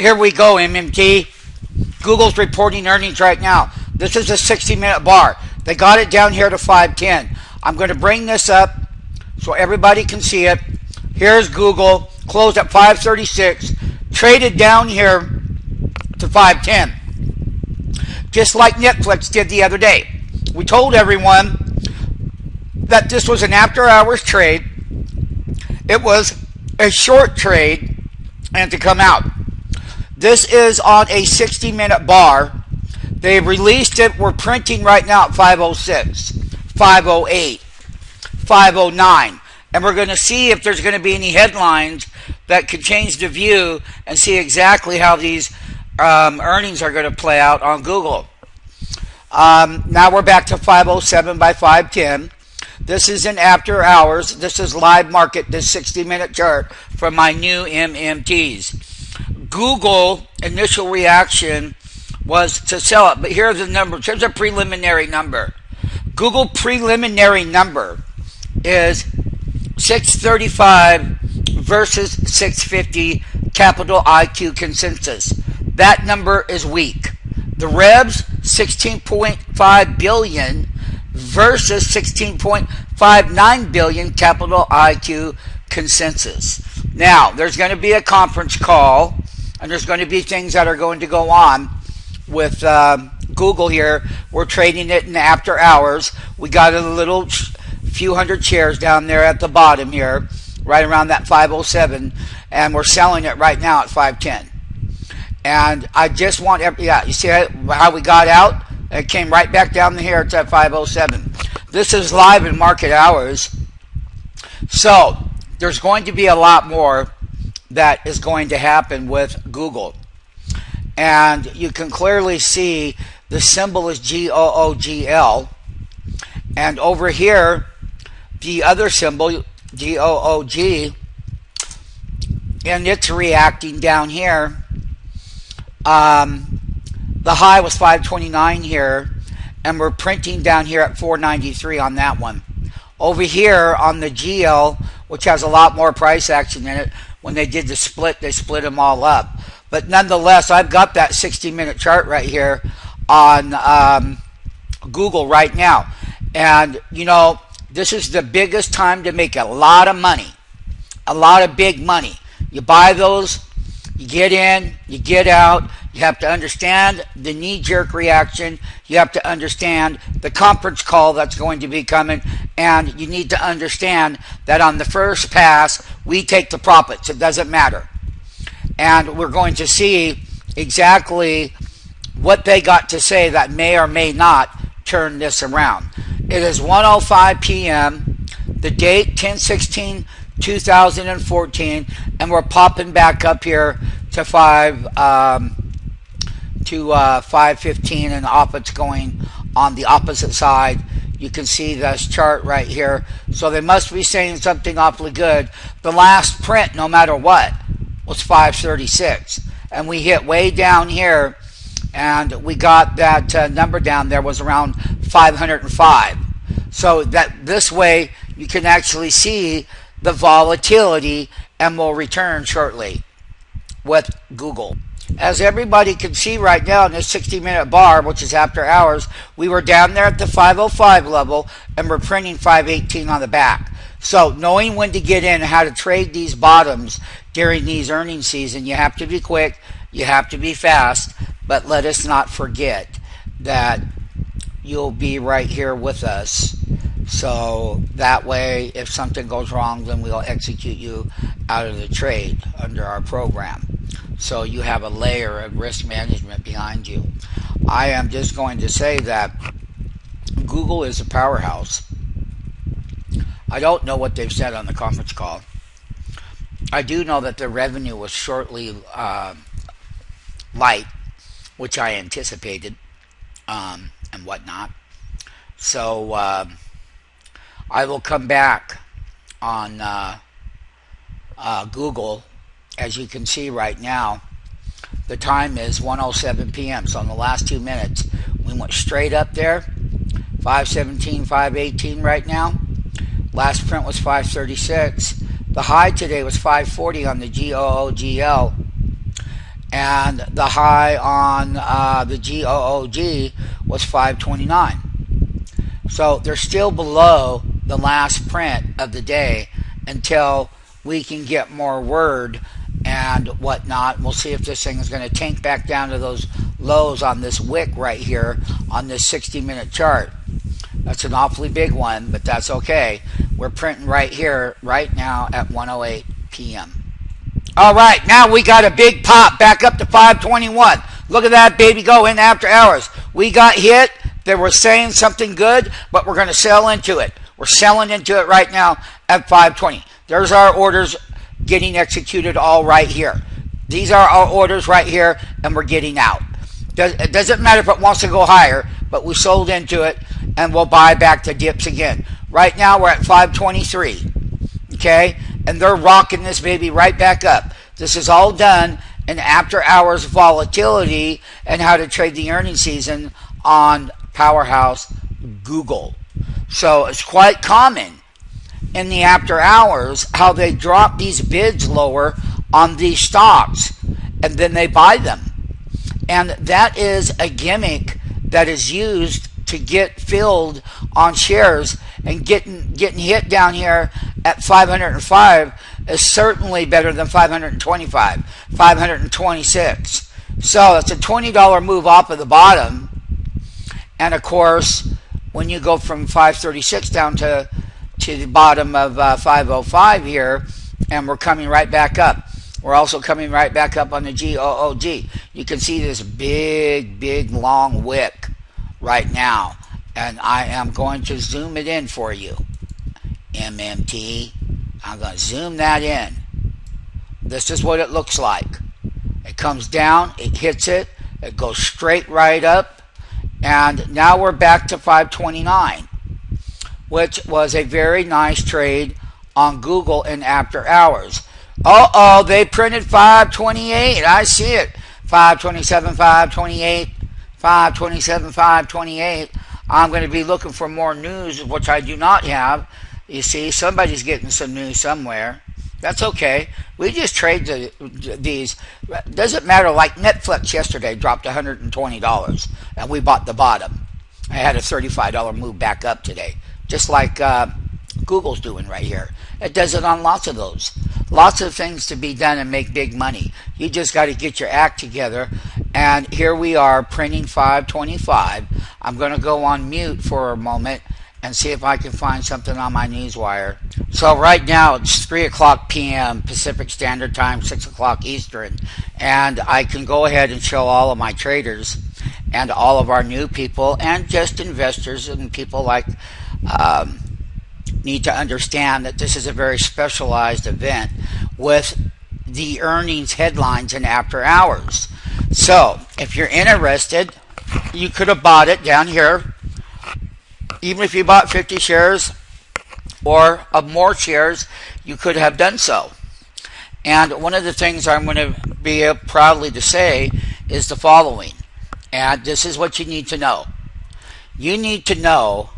here we go, MMT. Google's reporting earnings right now. This is a 60-minute bar. They got it down here to 510. I'm going to bring this up so everybody can see it. Here's Google, closed at 536, traded down here to 510. Just like Netflix did the other day. We told everyone that this was an after-hours trade. It was a short trade and to come out. This is on a 60-minute bar. They've released it. We're printing right now at 506, 508, 509. And we're going to see if there's going to be any headlines that could change the view and see exactly how these earnings are going to play out on Google. Now we're back to 507 by 510. This is in after hours. This is live market, this 60-minute chart from my new MMTs. Google initial reaction was to sell it, but here's the numbers. Here's a preliminary number. Google preliminary number is 635 versus 650 capital IQ consensus. That number is weak. The revs 16.5 billion versus 16.59 billion capital IQ consensus. Now, there's going to be a conference call, and there's going to be things that are going to go on with Google here. We're trading it in after hours. We got a little few hundred shares down there at the bottom here, right around that 507, and we're selling it right now at 510. And I just want, you see how we got out? It came right back down here. It's at 507. This is live in market hours. So there's going to be a lot more that is going to happen with Google. And you can clearly see the symbol is GOOGL. And over here, the other symbol, GOOG, and it's reacting down here. The high was 529 here, and we're printing down here at 493 on that one. Over here on the GL, which has a lot more price action in it, when they did the split, they split them all up. But nonetheless, I've got that 60-minute chart right here on Google right now. And, you know, this is the biggest time to make a lot of money, a lot of big money. You buy those, you get in, you get out. You have to understand the knee-jerk reaction. You have to understand the conference call that's going to be coming. And you need to understand that on the first pass, we take the profits. It doesn't matter. And we're going to see exactly what they got to say that may or may not turn this around. It is 1:05 p.m. The date 10/16/2014, and we're popping back up here to 515, and off it's going on the opposite side. You can see this chart right here. So they must be saying something awfully good. The last print, no matter what, was 536, and we hit way down here, and we got that number down there was around 505. So that this way you can actually see the volatility, and we'll return shortly with Google. As everybody can see right now in this 60-minute bar, which is after hours, we were down there at the 505 level, and we're printing 518 on the back. So knowing when to get in and how to trade these bottoms during these earnings season, you have to be quick, you have to be fast, but let us not forget that you'll be right here with us. So that way, if something goes wrong, then we'll execute you out of the trade under our program. So you have a layer of risk management behind you. I am just going to say that Google is a powerhouse. I don't know what they've said on the conference call. I do know that their revenue was shortly light, which I anticipated, and whatnot. So I will come back on Google. As you can see right now, the time is 1:07 p.m. So in the last 2 minutes, we went straight up there, 517, 518 right now. Last print was 536. The high today was 540 on the GOOGL. and the high on the GOOG was 529. So they're still below the last print of the day until we can get more word and whatnot. We'll see if this thing is going to tank back down to those lows on this wick right here on this 60-minute chart. That's an awfully big one, but that's okay. We're printing right here, right now at 1:08 p.m. All right, now we got a big pop back up to 521. Look at that baby go in after hours. We got hit. They were saying something good, but we're going to sell into it. We're selling into it right now at 520. There's our orders getting executed all right here. These are our orders right here, and we're getting out. It doesn't matter if it wants to go higher, but we sold into it, and we'll buy back the dips again. Right now, we're at 523, okay? And they're rocking this baby right back up. This is all done in after-hours volatility and how to trade the earnings season on Powerhouse Google. So it's quite common in the after hours how they drop these bids lower on these stocks and then they buy them. And that is a gimmick that is used to get filled on shares, and getting hit down here at 505 is certainly better than 525, 526. So that's a $20 move off of the bottom. And of course, when you go from 536 down to the bottom of 505 here, and we're coming right back up. We're also coming right back up on the GOOG. You can see this big long wick right now, and I am going to zoom it in for you. MMT, I'm going to zoom that in. This is what it looks like. It comes down, it hits it, it goes straight right up, and now we're back to 529, which was a very nice trade on Google in after hours. Uh-oh, they printed 528. I see it. 527, 528, 527, 528. I'm going to be looking for more news, which I do not have. You see, somebody's getting some news somewhere. That's okay. We just trade these. Doesn't matter. Like Netflix yesterday dropped $120, and we bought the bottom. I had a $35 move back up today, just like Google's doing right here. It does it on lots of those. Lots of things to be done and make big money. You just got to get your act together. And here we are printing 525. I'm going to go on mute for a moment and see if I can find something on my newswire. So right now it's 3 o'clock p.m. Pacific Standard Time, 6 o'clock Eastern. And I can go ahead and show all of my traders and all of our new people and just investors and people like need to understand that this is a very specialized event with the earnings headlines and after hours. So if you're interested, you could have bought it down here. Even if you bought 50 shares or more shares, you could have done so. And one of the things I'm going to be proudly to say is the following. And this is what you need to know. You need to know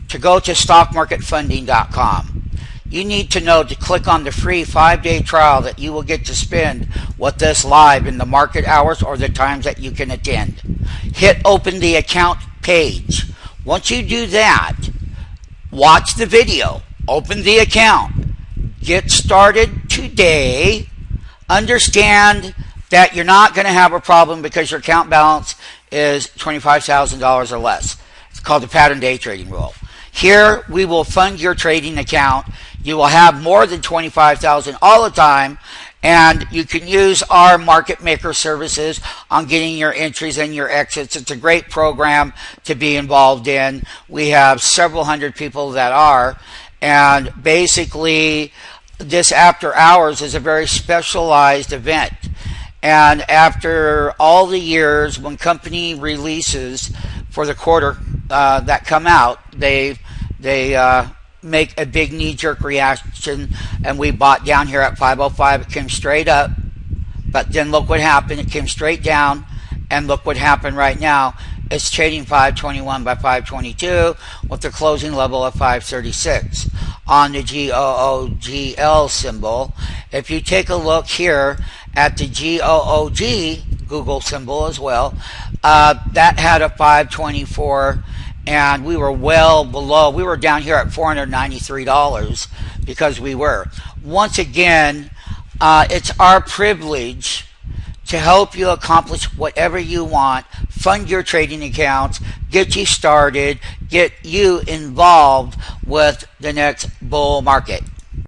to go to stockmarketfunding.com. You need to know to click on the free 5-day trial that you will get to spend with this live in the market hours or the times that you can attend. Hit open the account page. Once you do that, watch the video, open the account, get started today. Understand that you're not going to have a problem because your account balance is $25,000 or less. It's called the pattern day trading rule. Here, we will fund your trading account. You will have more than $25,000 all the time, and you can use our market maker services on getting your entries and your exits. It's a great program to be involved in. We have several hundred people that are, and basically, this after hours is a very specialized event. And after all the years, when company releases for the quarter that come out, they make a big knee-jerk reaction, and we bought down here at 505. It came straight up, but then look what happened. It came straight down, and look what happened right now. It's trading 521 by 522 with the closing level of 536 on the GOOGL symbol. If you take a look here at the GOOG Google symbol as well. That had a 524, and we were well below. We were down here at $493 because we were. Once again, it's our privilege to help you accomplish whatever you want, fund your trading accounts, get you started, get you involved with the next bull market.